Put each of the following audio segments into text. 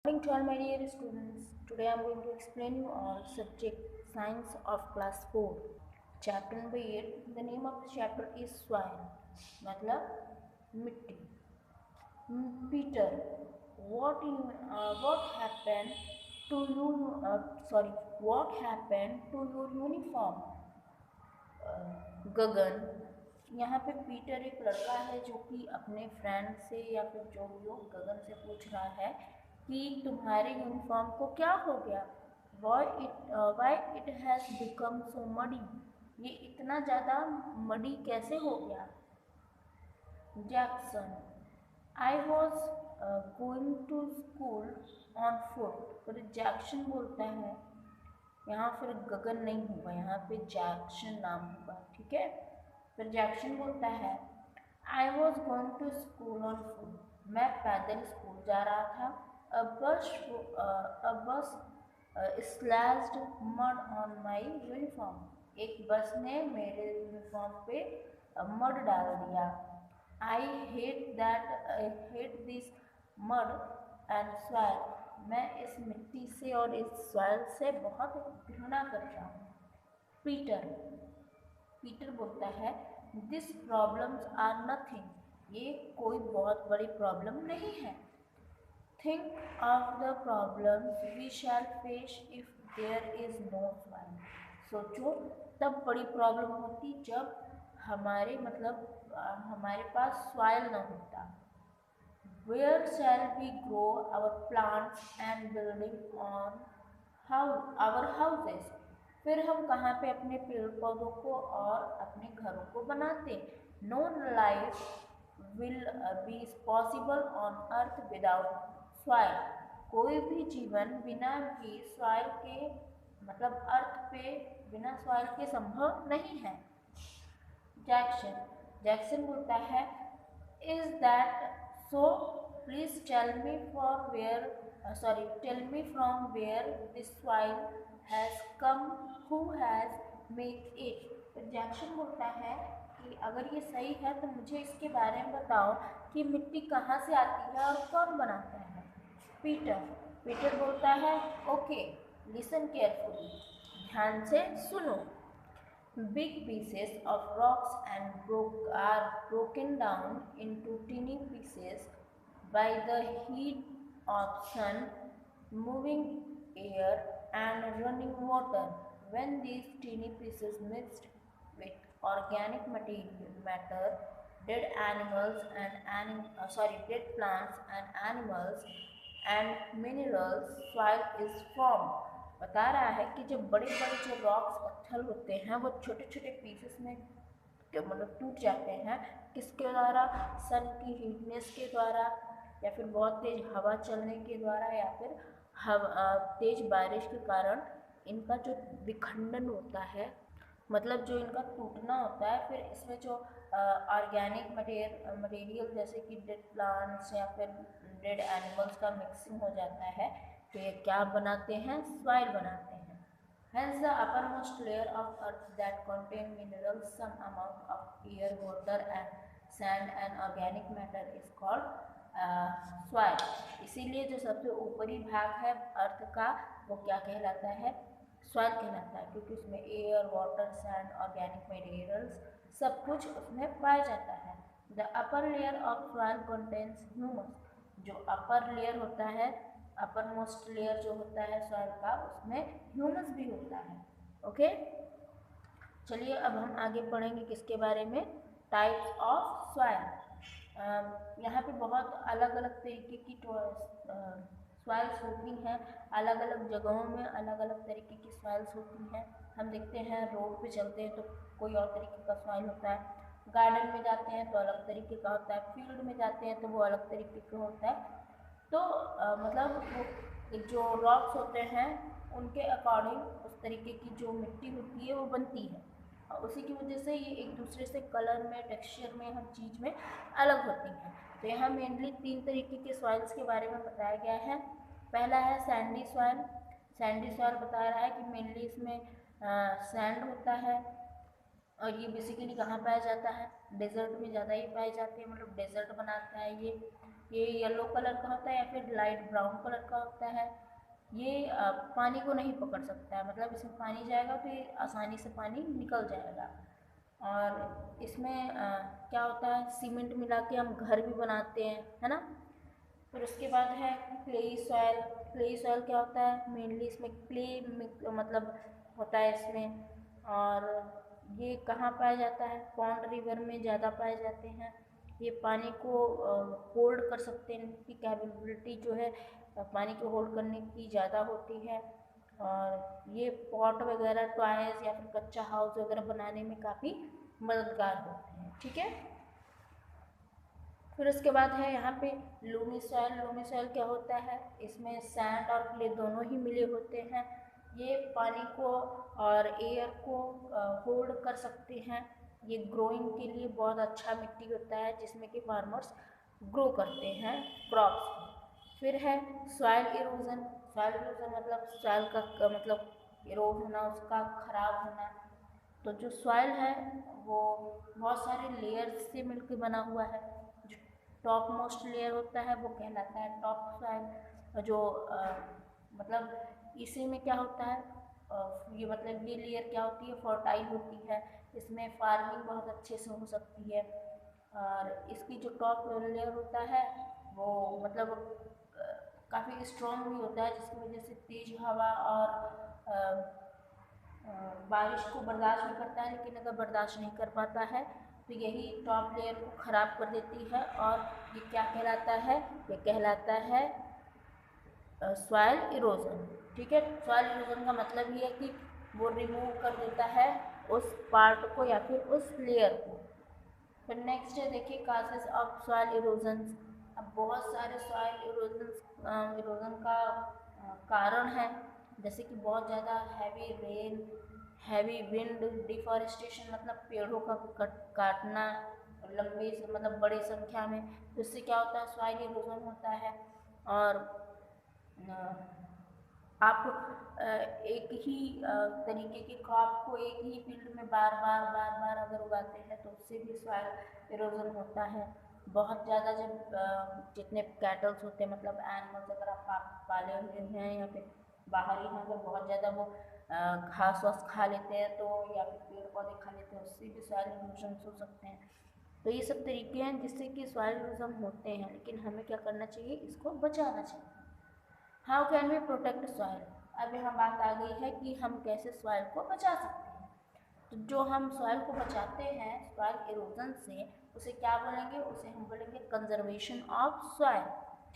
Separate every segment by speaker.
Speaker 1: Morning to all my dear students. Today I am going to explain you all subject science of class 4. Chapter number 8. The name of the chapter is soil. मतलब मिट्टी. Peter, what happened to you? What happened to your uniform? गगन. यहाँ पे Peter एक लड़का है जो कि अपने फ्रेंड से या फिर जो भी हो गगन से पूछ रहा है कि तुम्हारे यूनिफॉर्म को क्या हो गया, why it has become so muddy, ये इतना ज़्यादा मडी कैसे हो गया. Jackson, I was going to school on foot. फिर जैक्सन बोलता है, यहाँ फिर गगन नहीं होगा, यहाँ पे जैक्सन नाम होगा, ठीक है. फिर जैक्सन बोलता है, I was going to school on foot, मैं पैदल स्कूल जा रहा था. a bus splashed mud on my uniform. एक बस ने मेरे यूनिफॉर्म पे मड डाल दिया. I hate this mud and soil. मैं इस मिट्टी से और इस सॉइल से बहुत घृणा करता हूँ. पीटर बोलता है, दिस प्रॉब्लम्स आर नथिंग, ये कोई बहुत बड़ी प्रॉब्लम नहीं है. Think of the problems we shall face if there is no soil. सोचो तब बड़ी प्रॉब्लम होती जब हमारे पास सॉइल न होता. Where shall we grow our plants and building on our houses? फिर हम कहाँ पे अपने पेड़ पौधों को और अपने घरों को बनाते. No life will be possible on earth without soil. कोई भी जीवन बिना भी सॉइल के अर्थ पे बिना सॉइल के संभव नहीं है. जैक्सन बोलता है, is that so, please tell me from where this soil has come, who has made it. Jackson बोलता है कि अगर ये सही है तो मुझे इसके बारे में बताओ कि मिट्टी कहाँ से आती है और कौन बनाता है. पीटर बोलता है, ओके लिसन केयरफुली, ध्यान से सुनो. Big pieces of rocks are broken down into tiny pieces by the heat of sun, moving air and running water. When these teeny pieces mixed with organic matter, dead plants and animals and minerals, soil is formed. बता रहा है कि जब बड़े बड़े जो rocks पत्थर होते हैं वो छोटे छोटे पीसेस में टूट जाते हैं. किसके द्वारा? सन की हीटनेस के द्वारा, या फिर बहुत तेज हवा चलने के द्वारा, या फिर तेज बारिश के कारण इनका जो विखंडन होता है, जो इनका टूटना होता है. फिर इसमें जो ऑर्गेनिक मटेरियल जैसे कि डेड प्लांट्स या फिर डेड एनिमल्स का मिक्सिंग हो जाता है, तो ये क्या बनाते हैं? सॉइल बनाते हैं. Hence the uppermost layer of earth that contain minerals, some amount of air, water and sand and organic matter is called soil. इसीलिए जो सबसे ऊपरी भाग है अर्थ का वो क्या कहलाता है? सॉइल कहलाता है, क्योंकि उसमें air, water, sand, organic materials सब कुछ उसमें पाया जाता है. The upper layer of soil contains humus. जो अपर लेयर होता है, अपर मोस्ट लेयर जो होता है सॉइल का, उसमें ह्यूमस भी होता है. ओके, चलिए अब हम आगे पढ़ेंगे किसके बारे में? Types of soil. यहाँ पे बहुत अलग अलग तरीके की सॉइल्स होती हैं. अलग अलग जगहों में अलग अलग तरीके की सॉइल्स होती हैं. हम देखते हैं रोड पे चलते हैं तो कोई और तरीके का सॉइल होता है, गार्डन में जाते हैं तो अलग तरीके का होता है, फील्ड में जाते हैं तो वो अलग तरीके का होता है. तो वो जो रॉक्स होते हैं उनके अकॉर्डिंग उस तरीके की जो मिट्टी होती है वो बनती है, और उसी की वजह से ये एक दूसरे से कलर में, टेक्सचर में, हर चीज़ में अलग होती हैं. तो यहाँ मेनली 3 तरीके के सॉइल्स के बारे में बताया गया है. पहला है सैंडी सॉइल. सैंडी सॉइल बता रहा है कि मेनली इसमें सैंड होता है, और ये बेसिकली कहाँ पाया जाता है? डेजर्ट में ज़्यादा ही पाए जाते हैं, डेजर्ट बनाता है ये. ये येलो कलर का होता है या फिर लाइट ब्राउन कलर का होता है। ये पानी को नहीं पकड़ सकता है, मतलब इसमें पानी जाएगा तो ये आसानी से पानी निकल जाएगा। और इसमें क्या होता है, सीमेंट मिला के हम घर भी बनाते हैं, है ना। फिर उसके बाद है क्लेई सॉयल। क्लेई सॉयल क्या होता है, मेनली इसमें क्ले मतलब होता है इसमें। और ये कहाँ पाया जाता है, पॉन्ड रिवर में ज़्यादा पाए जाते हैं। ये पानी को होल्ड कर सकते हैं, इनकी कैपेबिलिटी जो है पानी को होल्ड करने की ज़्यादा होती है। और ये पॉट वगैरह, टॉयज या फिर कच्चा हाउस वगैरह बनाने में काफ़ी मददगार होते हैं, ठीक है। फिर उसके बाद है यहाँ पे लूमी सॉइल। लूमी सॉइल क्या होता है, इसमें सैंड और क्ले दोनों ही मिले होते हैं। ये पानी को और एयर को होल्ड कर सकते हैं। ये ग्रोइंग के लिए बहुत अच्छा मिट्टी होता है जिसमें कि फार्मर्स ग्रो करते हैं क्रॉप्स। फिर है सॉइल इरोजन। सॉइल इरोजन मतलब सॉइल का मतलब इरोड होना, उसका खराब होना। तो जो सॉइल है वो बहुत सारे लेयर्स से मिलकर बना हुआ है। जो टॉप मोस्ट लेयर होता है वो कहलाता है टॉप सॉइल। जो मतलब इसी में क्या होता है, ये मतलब ये लेयर क्या होती है, फर्टाइल होती है। इसमें फार्मिंग बहुत अच्छे से हो सकती है। और इसकी जो टॉप लेयर होता है वो मतलब काफ़ी स्ट्रॉन्ग भी होता है, जिसकी वजह से तेज हवा और बारिश को बर्दाश्त भी करता है। लेकिन अगर बर्दाश्त नहीं कर पाता है तो यही टॉप लेयर को ख़राब कर देती है। और ये क्या कहलाता है, ये कहलाता है सॉइल इरोजन, ठीक है। सॉइल इरोजन का मतलब ये है कि वो रिमूव कर देता है उस पार्ट को या फिर उस लेयर को। फिर नेक्स्ट है देखिए काजेज ऑफ सॉइल इरोजन। अब बहुत सारे सॉइल इरोजन का कारण है, जैसे कि बहुत ज़्यादा heavy rain, heavy wind, deforestation मतलब पेड़ों का काटना लंबे मतलब बड़ी संख्या में, तो इससे क्या होता है, सॉइल इरोजन होता है। और आप एक ही तरीके के क्रॉप को एक ही फील्ड में बार बार अगर उगाते हैं तो उससे भी सॉइल इरोजन होता है। बहुत ज़्यादा जब जितने कैटल्स होते हैं मतलब एनिमल्स अगर आप पाले हुए हैं या फिर बाहर ही हैं, अगर बहुत ज़्यादा वो घास वास खा लेते हैं तो या फिर पेड़ पौधे खा लेते हैं, उससे भी सॉइल इरोजन हो सकते हैं। तो ये सब तरीके हैं जिससे कि सॉइल इरोजन होते हैं, लेकिन हमें क्या करना चाहिए, इसको बचाना चाहिए। How can we protect soil. अब यहाँ बात आ गई है कि हम कैसे सॉइल को बचा सकते हैं। तो जो हम सॉइल को बचाते हैं सॉइल इरोजन से, उसे क्या बोलेंगे, उसे हम बोलेंगे कंजर्वेशन ऑफ सॉइल,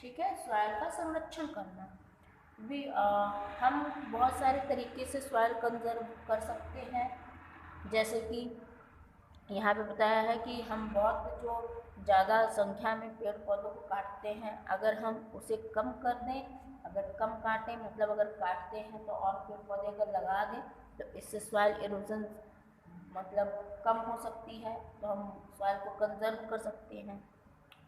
Speaker 1: ठीक है। सॉइल का संरक्षण करना भी हम बहुत सारे तरीके से सॉइल कंजर्व कर सकते हैं। जैसे कि यहाँ पे बताया है कि हम बहुत जो ज़्यादा संख्या में पेड़ पौधों को काटते हैं, अगर हम उसे कम कर दें, अगर कम काटें मतलब अगर काटते हैं तो और पेड़ पौधे अगर लगा दें तो इससे सॉइल इरोजन मतलब कम हो सकती है, तो हम सॉइल को कंजर्व कर सकते हैं।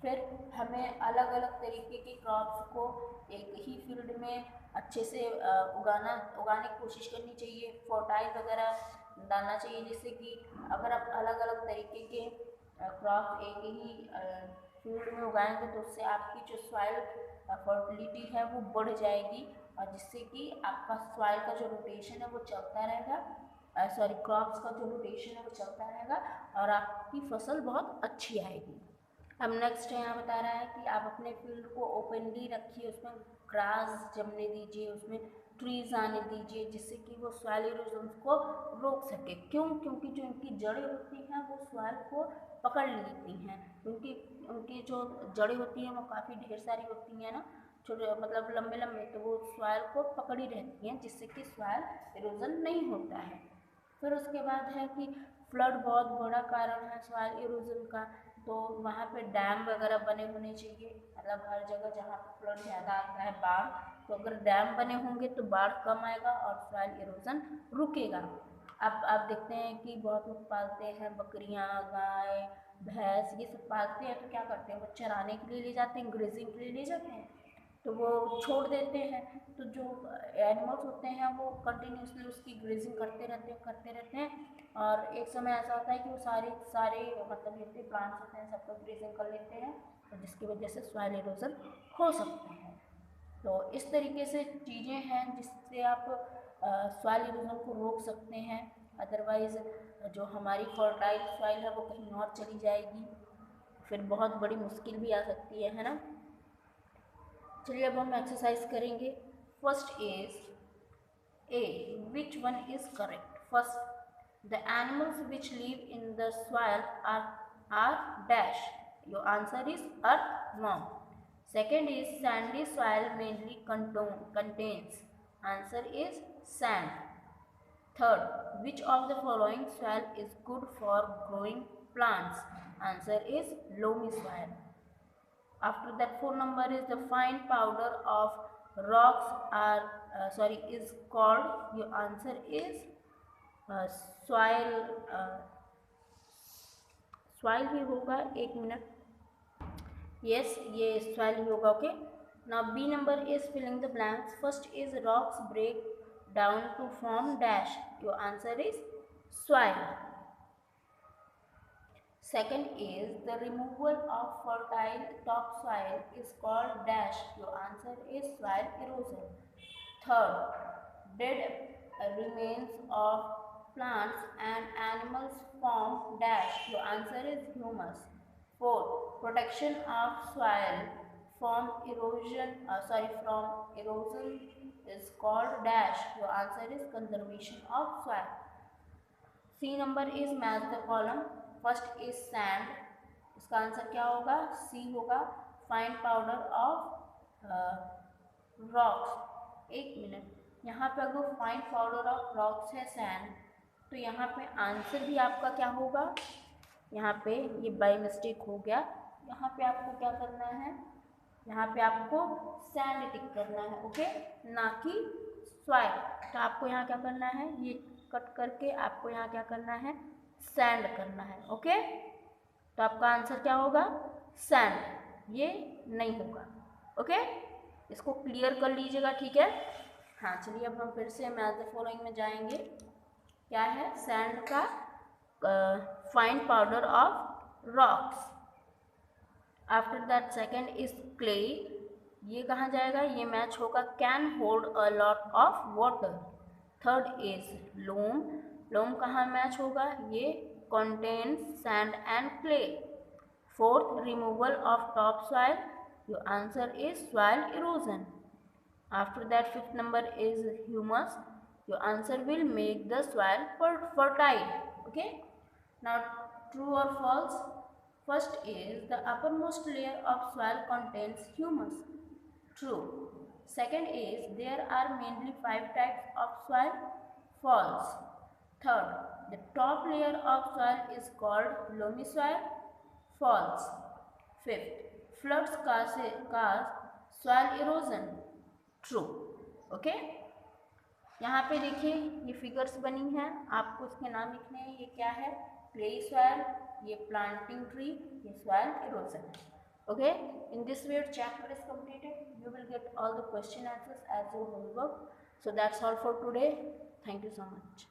Speaker 1: फिर हमें अलग अलग तरीके के क्रॉप्स को एक ही फील्ड में अच्छे से उगाने की कोशिश करनी चाहिए। फर्टाइल वगैरह डालना चाहिए, जिससे कि अगर आप अलग अलग तरीके के क्रॉप एक ही फील्ड में उगाएंगे तो उससे आपकी जो सॉइल फर्टिलिटी है वो बढ़ जाएगी, और जिससे कि आपका सॉइल का जो रोटेशन है वो चलता रहेगा, सॉरी क्रॉप्स का जो रोटेशन है वो चलता रहेगा और आपकी फसल बहुत अच्छी आएगी। अब नेक्स्ट यहाँ बता रहा है कि आप अपने फील्ड को ओपनली रखिए, उसमें ग्रास जमने दीजिए, उसमें ट्रीज आने दीजिए, जिससे कि वो सॉइल इरोजन को रोक सके। क्यों, क्योंकि जो इनकी जड़ें होती हैं वो सॉइल को पकड़ लेती हैं। उनकी उनकी जो जड़ें होती हैं वो काफ़ी ढेर सारी होती हैं ना, छोटे मतलब लंबे लंबे, तो वो सॉइल को पकड़ी रहती हैं, जिससे कि सॉइल इरोजन नहीं होता है। फिर उसके बाद है कि फ्लड बहुत बड़ा कारण है सॉइल इरोजन का, तो वहाँ पे डैम वगैरह बने होने चाहिए। मतलब हर जगह जहाँ पे फ्लड ज़्यादा आता है, बाढ़, तो अगर डैम बने होंगे तो बाढ़ कम आएगा और सॉइल इरोजन रुकेगा। अब आप देखते हैं कि बहुत लोग पालते हैं बकरियाँ, गाय, भैंस, ये सब पालते हैं, तो क्या करते हैं, वो चराने के लिए ले जाते हैं, ग्रेजिंग के लिए ले जाते हैं, तो वो छोड़ देते हैं। तो जो एनिमल्स होते हैं वो कंटिन्यूसली उसकी ग्रेजिंग करते रहते हैं, और एक समय ऐसा होता है कि वो सारे सारे मतलब जितने प्लांट्स होते हैं सबको ग्रेजिंग कर लेते हैं, और जिसकी वजह से सॉइल इरोजन हो सकता है। तो इस तरीके से चीज़ें हैं जिससे आप सॉइल इरोजन को रोक सकते हैं। अदरवाइज़ जो हमारी फर्टाइल सॉइल है वो कहीं और चली जाएगी, फिर बहुत बड़ी मुश्किल भी आ सकती है ना। चलिए अब हम एक्सरसाइज करेंगे। First is A, which one is correct? First, the animals which live in the soil are dash. Your answer is earthworm. Second is sandy soil mainly contains. Answer is sand. Third, which of the following soil is good for growing plants? Answer is loamy soil. After that, 4 number is the fine powder of rocks is called. Your answer is soil. Soil भी होगा, एक minute. Yes, ये soil ही होगा। Okay. Now B number is filling the blanks. First is rocks break down to form dash. Your answer is soil. Second is the removal of fertile topsoil is called dash. Your answer is soil erosion. Third, dead remains of plants and animals form dash. Your answer is humus. Fourth, protection of soil from erosion is called dash. Your answer is conservation of soil. C number is match the column. First is sand. इसका answer क्या होगा? C होगा। Fine powder of rocks. एक minute, यहाँ पे अगर fine powder of rocks है sand, तो यहाँ पे आंसर भी आपका क्या होगा? यहाँ पे ये बाय मिस्टेक हो गया। यहाँ पे आपको क्या करना है? यहाँ पे आपको सैंड टिक करना है, ओके, ना कि सॉइल। तो आपको यहाँ क्या करना है? ये कट करके आपको यहाँ क्या करना है? सैंड करना है, ओके। तो आपका आंसर क्या होगा? सैंड। ये नहीं होगा, ओके। इसको क्लियर कर लीजिएगा, ठीक है। हाँ, चलिए अब हम फिर से मैच द फॉलोइंग में जाएंगे। क्या है? सैंड का fine powder of rocks. After that second is clay. ये कहाँ जाएगा? ये मैच होगा can hold a lot of water. Third is loam. Loam कहाँ मैच होगा? ये contains sand and clay. Fourth, removal of topsoil. Your answer is soil erosion. After that, fifth number is humus. Your answer will make the soil fertile. Okay. Now, true or false? First is the uppermost layer of soil contains humus. True. Second is there are mainly 5 types of soil. False. Third, the top layer of soil is called loamy soil. False. Fifth, floods cause soil erosion. True. Okay? यहाँ पे देखिए ये figures बनी हैं, आपको इसके नाम लिखने हैं। ये क्या है? क्लेई सॉइल, ये प्लांटिंग ट्री, ये soil erosion. Okay? In this way, chapter is completed. You will get all the question answers as your homework. So that's all for today. Thank you so much.